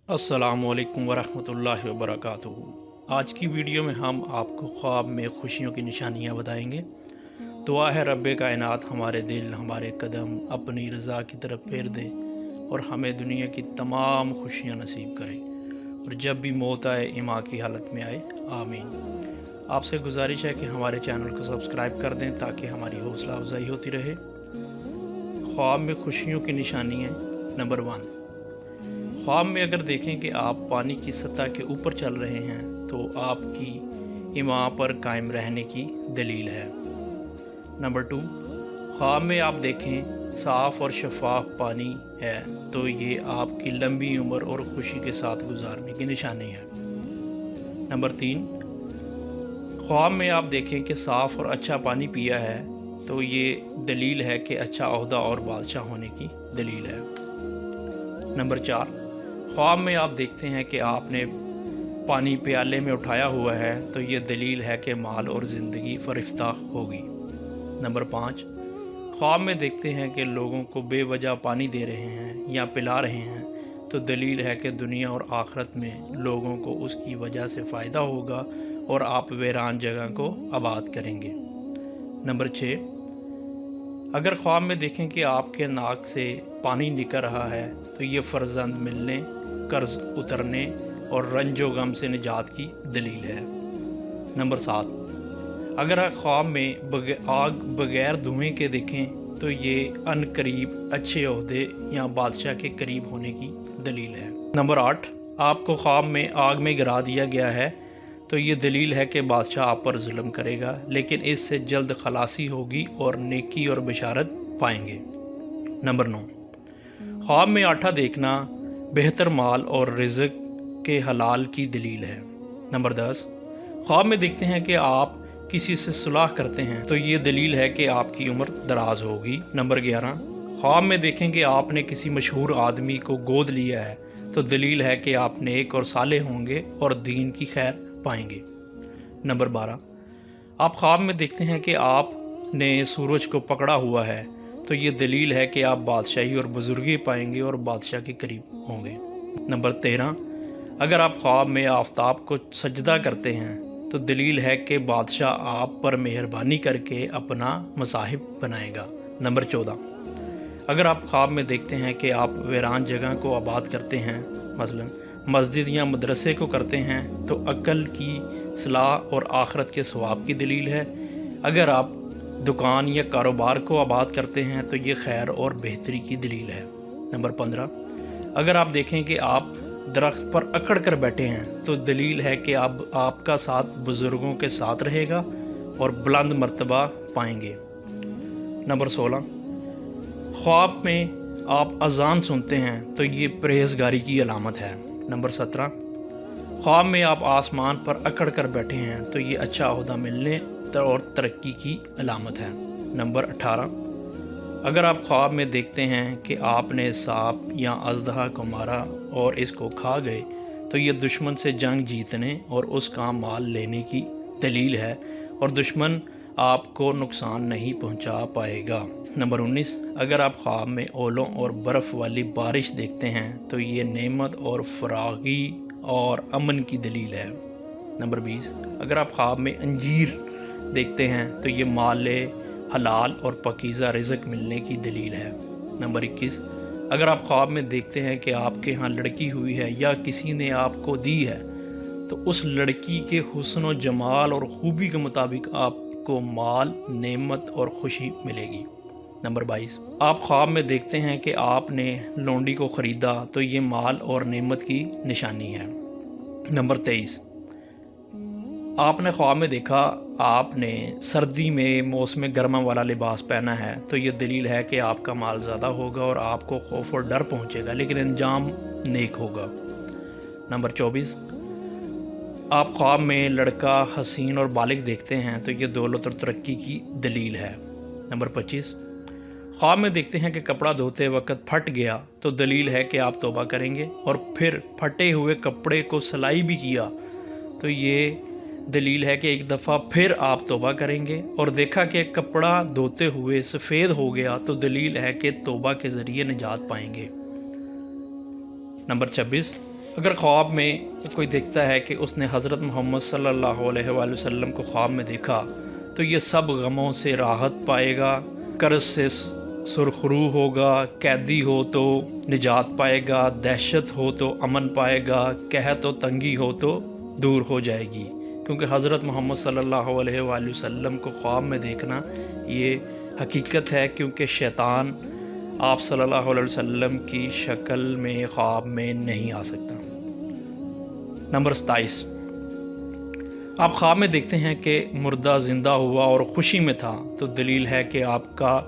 अस्सलामुअलैकुम वरहमतुल्लाहि वबरकातुहू। आज की वीडियो में हम आपको ख्वाब में खुशियों की निशानियाँ बताएंगे। दुआ है रब्बे कायनात हमारे दिल हमारे कदम अपनी रज़ा की तरफ फेर दे और हमें दुनिया की तमाम खुशियाँ नसीब करे और जब भी मौत आए ईमान की हालत में आए, आमीन। आपसे गुजारिश है कि हमारे चैनल को सब्सक्राइब कर दें ताकि हमारी हौसला अफजाई होती रहे। ख्वाब में खुशियों की निशानियाँ। नंबर 1, ख्वाब में अगर देखें कि आप पानी की सतह के ऊपर चल रहे हैं तो आपकी ईमान पर कायम रहने की दलील है। नंबर 2, ख्वाब में आप देखें साफ़ और शफाफ पानी है तो ये आपकी लंबी उम्र और खुशी के साथ गुजारने की निशानी है। नंबर 3, ख्वाब में आप देखें कि साफ़ और अच्छा पानी पिया है तो ये दलील है कि अच्छा ओहदा और बादशाह होने की दलील है। नंबर 4, ख्वाब में आप देखते हैं कि आपने पानी प्याले में उठाया हुआ है तो ये दलील है कि माल और ज़िंदगी फरिफ्ता होगी। नंबर 5, ख्वाब में देखते हैं कि लोगों को बेवजह पानी दे रहे हैं या पिला रहे हैं तो दलील है कि दुनिया और आखिरत में लोगों को उसकी वजह से फ़ायदा होगा और आप वीरान जगह को आबाद करेंगे। नंबर 6, अगर ख्वाब में देखें कि आपके नाक से पानी निकल रहा है तो ये फ़र्जंद मिलने, कर्ज़ उतरने और रंजो गम से निजात की दलील है। नंबर 7, अगर आप ख्वाब में आग बग़ैर धुएं के देखें तो ये अनकरीब अच्छे ओहदे या बादशाह के करीब होने की दलील है। नंबर 8, आपको ख्वाब में आग में गिरा दिया गया है तो ये दलील है कि बादशाह आप पर जुल्म करेगा लेकिन इससे जल्द खलासी होगी और नेकी और बशारत पाएंगे। नंबर 9, ख्वाब में आटा देखना बेहतर माल और रिज़्क़ के हलाल की दलील है। नंबर 10, ख्वाब में देखते हैं कि आप किसी से सुलह करते हैं तो ये दलील है कि आपकी उम्र दराज होगी। नंबर 11, ख्वाब में देखें कि आपने किसी मशहूर आदमी को गोद लिया है तो दलील है कि आप नेक और सालेह होंगे और दीन की खैर पाएंगे। नंबर 12, आप ख्वाब में देखते हैं कि आपने सूरज को पकड़ा हुआ है तो ये दलील है कि आप बादशाही और बुजुर्गी पाएंगे और बादशाह के करीब होंगे। नंबर 13, अगर आप ख्वाब में आफताब को सजदा करते हैं तो दलील है कि बादशाह आप पर मेहरबानी करके अपना मसाहिब बनाएगा। नंबर 14, अगर आप ख्वाब में देखते हैं कि आप वीरान जगह को आबाद करते हैं, मसलन मस्जिद या मदरसे को करते हैं तो अक्ल की सलाह और आखरत के सवाब की दलील है। अगर आप दुकान या कारोबार को आबाद करते हैं तो ये खैर और बेहतरी की दलील है। नंबर 15, अगर आप देखें कि आप दरख्त पर अकड़ कर बैठे हैं तो दलील है कि अब आपका साथ बुज़ुर्गों के साथ रहेगा और बुलंद मर्तबा पाएंगे। नंबर 16, ख्वाब में आप अजान सुनते हैं तो ये परहेज़गारी की अलामत है। नंबर 17, ख्वाब में आप आसमान पर अकड़ कर बैठे हैं तो ये अच्छा ओहदा मिलने और तरक्की की अलामत है। नंबर 18, अगर आप ख्वाब में देखते हैं कि आपने सांप या अजदहा को मारा और इसको खा गए तो ये दुश्मन से जंग जीतने और उसका माल लेने की दलील है और दुश्मन आपको नुकसान नहीं पहुंचा पाएगा। नंबर 19, अगर आप ख्वाब में ओलों और बर्फ़ वाली बारिश देखते हैं तो ये नेमत और फरागी और अमन की दलील है। नंबर 20, अगर आप ख्वाब में अंजीर देखते हैं तो ये माले हलाल और पकीज़ा रिज़्क़ मिलने की दलील है। नंबर 21, अगर आप ख्वाब में देखते हैं कि आपके यहाँ लड़की हुई है या किसी ने आपको दी है तो उस लड़की के हुस्न और जमाल और खूबी के मुताबिक आपको माल, नेमत और खुशी मिलेगी। नंबर 22, आप ख्वाब में देखते हैं कि आपने लौंडी को ख़रीदा तो ये माल और नेमत की निशानी है। नंबर 23, आपने ख्वाब में देखा आपने सर्दी में मौसम गर्मा वाला लिबास पहना है तो ये दलील है कि आपका माल ज़्यादा होगा और आपको खौफ और डर पहुँचेगा लेकिन अंजाम नेक होगा। नंबर 24, आप ख्वाब में लड़का हसीन और बालिग देखते हैं तो ये दौलत और तरक्की की दलील है। नंबर 25, ख्वाब में देखते हैं कि कपड़ा धोते वक्त फट गया तो दलील है कि आप तौबा करेंगे और फिर फटे हुए कपड़े को सिलाई भी किया तो ये दलील है कि एक दफ़ा फिर आप तौबा करेंगे और देखा कि कपड़ा धोते हुए सफ़ेद हो गया तो दलील है कि तौबा के ज़रिए निजात पाएंगे। नंबर 26, اگر خواب میں کوئی دیکھتا ہے کہ اس نے حضرت محمد صلی اللہ علیہ وآلہ وسلم کو خواب میں دیکھا تو یہ سب غموں سے راحت پائے گا، قرض سے سرخرو ہوگا، قیدی ہو تو نجات پائے گا، دہشت ہو تو امن پائے گا، قحط و تنگی ہو تو دور ہو جائے گی، کیونکہ حضرت محمد صلی اللہ علیہ وآلہ وسلم کو خواب میں دیکھنا یہ حقیقت ہے، کیونکہ شیطان آپ صلی اللہ علیہ وسلم کی شکل میں خواب میں نہیں آ سکتا۔ نمبر 27، آپ خواب میں دیکھتے ہیں کہ مردہ زندہ ہوا اور خوشی میں تھا تو دلیل ہے کہ آپ کا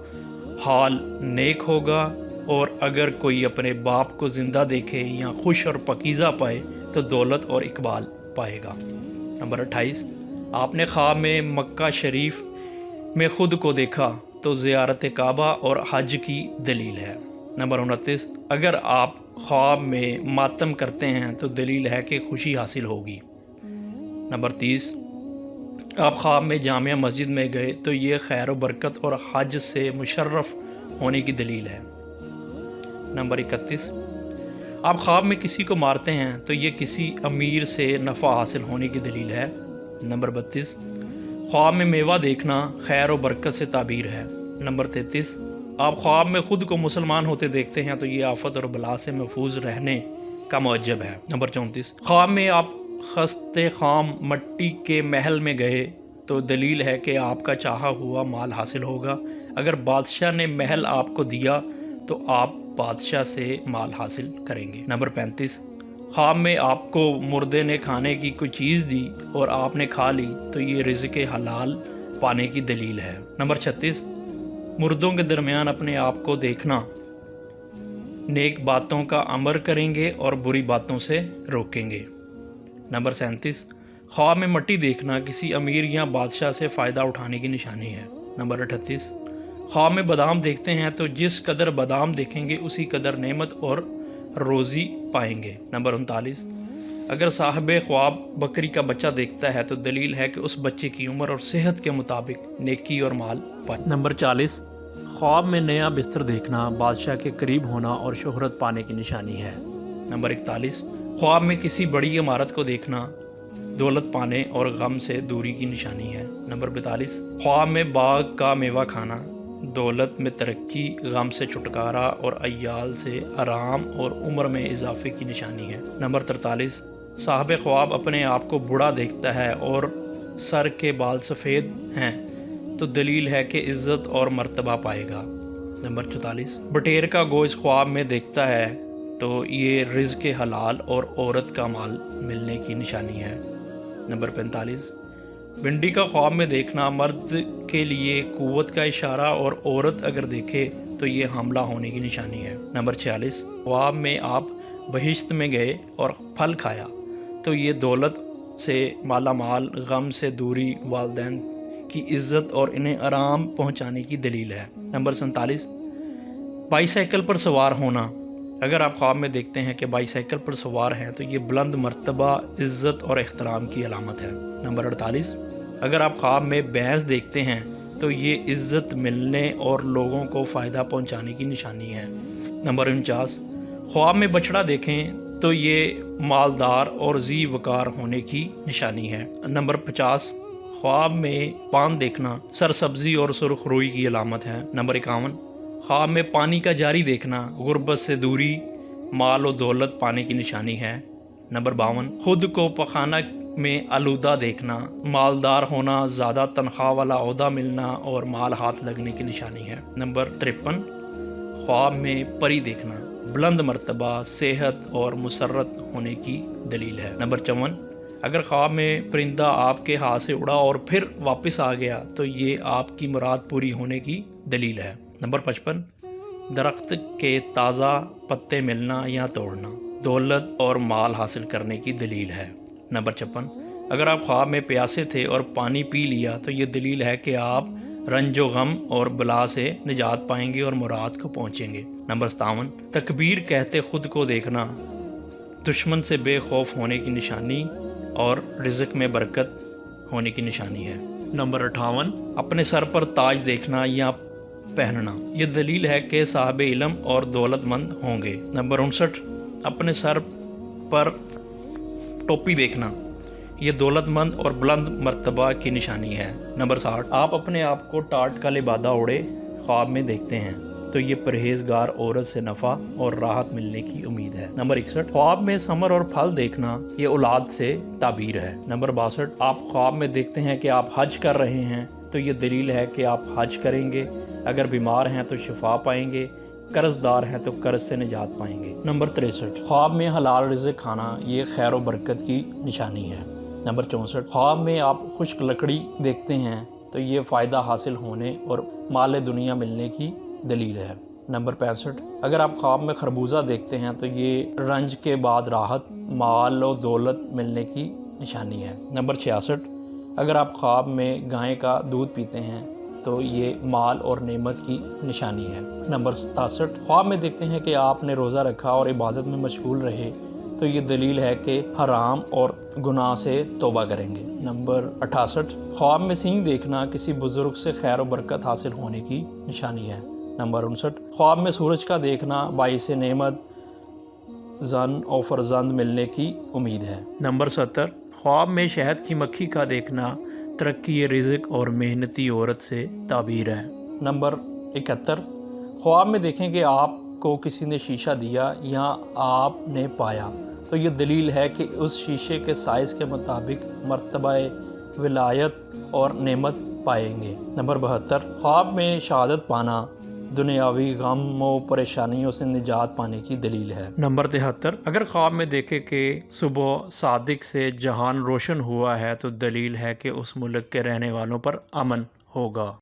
حال نیک ہوگا، اور اگر کوئی اپنے باپ کو زندہ دیکھے یا خوش اور پاکیزہ پائے تو دولت اور اقبال پائے گا۔ نمبر 28، آپ نے خواب میں مکہ شریف میں خود کو دیکھا تو زیارت کعبہ اور حج کی دلیل ہے۔ نمبر 29، اگر آپ خواب میں ماتم کرتے ہیں تو دلیل ہے کہ خوشی حاصل ہوگی۔ نمبر 30، آپ خواب میں جامع مسجد میں گئے تو یہ خیر و برکت اور حج سے مشرف ہونے کی دلیل ہے۔ نمبر 31، آپ خواب میں کسی کو مارتے ہیں تو یہ کسی امیر سے نفع حاصل ہونے کی دلیل ہے۔ نمبر 32، خواب میں میوہ دیکھنا خیر و برکت سے تعبیر ہے۔ نمبر 33، آپ خواب میں خود کو مسلمان ہوتے دیکھتے ہیں تو یہ آفت اور بلا سے محفوظ رہنے کا موجب ہے۔ نمبر 34، خواب میں آپ خستے خام مٹی کے محل میں گئے تو دلیل ہے کہ آپ کا چاہا ہوا مال حاصل ہوگا، اگر بادشاہ نے محل آپ کو دیا تو آپ بادشاہ سے مال حاصل کریں گے۔ نمبر 35، خواب میں آپ کو مردے نے کھانے کی کوئی چیز دی اور آپ نے کھا لی تو یہ رزق حلال پانے کی دلیل ہے۔ نمبر 36، مردوں کے درمیان اپنے آپ کو دیکھنا نیک باتوں کا امر کریں گے اور بری باتوں سے روکیں گے۔ نمبر 37، خواب میں مٹی دیکھنا کسی امیر یا بادشاہ سے فائدہ اٹھانے کی نشانی ہے۔ نمبر 38، خواب میں بادام دیکھتے ہیں تو جس قدر بادام دیکھیں گے اسی قدر نعمت اور روزی پائیں گے۔ نمبر 39، اگر صاحب خواب بکری کا بچہ دیکھتا ہے تو دلیل ہے کہ اس بچے کی عمر اور صحت کے مطابق نیکی اور مال پائے۔ نمبر 40، خواب میں نیا بستر دیکھنا بادشاہ کے قریب ہونا اور شہرت پانے کی نشانی ہے۔ نمبر 41، خواب میں کسی بڑی عمارت کو دیکھنا دولت پانے اور غم سے دوری کی نشانی ہے۔ نمبر 42، خواب میں باغ کا میوہ کھانا دولت میں ترقی، غم سے چھٹکارا اور عیال سے آرام اور عمر میں اضافے کی نشانی ہے۔ نمبر 43، صاحب خواب اپنے آپ کو بوڑھا دیکھتا ہے اور سر کے بال سفید ہیں تو دلیل ہے کہ عزت اور مرتبہ پائے گا۔ نمبر 44، بٹیر کا گوشت خواب میں دیکھتا ہے تو یہ رزق حلال اور عورت کا مال ملنے کی نشانی ہے۔ نمبر 45، بھنڈی کا خواب میں دیکھنا مرد کے لیے قوت کا اشارہ اور عورت اگر دیکھے تو یہ حاملہ ہونے کی نشانی ہے۔ نمبر 46، خواب میں آپ بہشت میں گئے اور پھل کھایا تو یہ دولت سے مالا مال، غم سے دوری، والدین کی عزت اور انہیں آرام پہنچانے کی دلیل ہے۔ نمبر 47، بائی سائیکل پر سوار ہونا اگر آپ خواب میں دیکھتے ہیں کہ بائی سائیکل پر سوار ہیں تو یہ بلند مرتبہ، عزت اور احترام کی علامت ہے۔ نمبر 48، اگر آپ خواب میں بھینس دیکھتے ہیں تو یہ عزت ملنے اور لوگوں کو فائدہ پہنچانے کی نشانی ہے۔ نمبر 49، خواب میں بچڑا دیکھیں تو یہ مالدار اور ذی وقار ہونے کی نشانی ہے۔ نمبر 50، خواب میں پان دیکھنا سرسبزی اور سرخ روئی کی علامت ہے۔ نمبر 51، خواب میں پانی کا جاری دیکھنا غربت سے دوری، مال و دولت پانے کی نشانی ہے۔ نمبر 52، خود کو پخانہ میں آلودہ دیکھنا مالدار ہونا، زیادہ تنخواہ والا عہدہ ملنا اور مال ہاتھ لگنے کی نشانی ہے۔ نمبر 53، خواب میں پری دیکھنا بلند مرتبہ، صحت اور مسرت ہونے کی دلیل ہے۔ نمبر 54، اگر خواب میں پرندہ آپ کے ہاتھ سے اڑا اور پھر واپس آ گیا تو یہ آپ کی مراد پوری ہونے کی دلیل ہے۔ نمبر 55، درخت کے تازہ پتے ملنا یا توڑنا دولت اور مال حاصل کرنے کی دلیل ہے۔ نمبر 56، اگر آپ خواب میں پیاسے تھے اور پانی پی لیا تو یہ دلیل ہے کہ آپ رنج و غم اور بلا سے نجات پائیں گے اور مراد کو پہنچیں گے۔ نمبر 57، تکبیر کہتے خود کو دیکھنا دشمن سے بے خوف ہونے کی نشانی اور رزق میں برکت ہونے کی نشانی ہے۔ نمبر 58، اپنے سر پر تاج دیکھنا یا پہننا یہ دلیل ہے کہ صاحب علم اور دولت مند ہوں گے۔ نمبر 59، اپنے سر पर टोपी देखना ये दौलतमंद और बुलंद मर्तबा की निशानी है। नंबर 60, आप अपने आप को टाट का लिबादा ओढ़े ख्वाब में देखते हैं तो ये परहेजगार औरत से नफ़ा और राहत मिलने की उम्मीद है। नंबर 61, ख्वाब में समर और फल देखना ये औलाद से ताबीर है। नंबर 62, आप ख्वाब में देखते हैं कि आप हज कर रहे हैं तो ये दलील है कि आप हज करेंगे। अगर बीमार हैं तो शिफा पाएंगे, कर्जदार हैं तो कर्ज से निजात पाएंगे। नंबर 63, ख्वाब में हलाल रिज़्क़ खाना ये खैर व बरकत की निशानी है। नंबर 64, ख्वाब में आप खुश्क लकड़ी देखते हैं तो ये फ़ायदा हासिल होने और माल दुनिया मिलने की दलील है। नंबर 65, अगर आप ख्वाब में खरबूजा देखते हैं तो ये रंज के बाद राहत, माल और दौलत मिलने की निशानी है। नंबर 66, अगर आप ख्वाब में गाय का दूध पीते हैं तो ये माल और नेमत की निशानी है। नंबर 67, ख्वाब में देखते हैं कि आपने रोज़ा रखा और इबादत में मशगूल रहे तो ये दलील है कि हराम और गुनाह से तौबा करेंगे। नंबर 68, ख्वाब में सिंह देखना किसी बुज़ुर्ग से खैर व बरकत हासिल होने की निशानी है। नंबर 59, ख्वाब में सूरज का देखना बाइस नेमत, जन और फरजंद मिलने की उम्मीद है। नंबर 70, ख्वाब में शहद की मक्खी का देखना तरक्की रिज़्क़ और मेहनती औरत से ताबीर है। नंबर 71, ख्वाब में देखें कि आपको किसी ने शीशा दिया या आपने पाया तो ये दलील है कि उस शीशे के साइज़ के मुताबिक मर्तबा विलायत और नेमत पाएंगे। नंबर 72, ख्वाब में शहादत पाना दुनियावी गम व परेशानियों से निजात पाने की दलील है। नंबर 73, अगर ख्वाब में देखे कि सुबह सादिक से जहान रोशन हुआ है तो दलील है कि उस मुल्क के रहने वालों पर अमन होगा।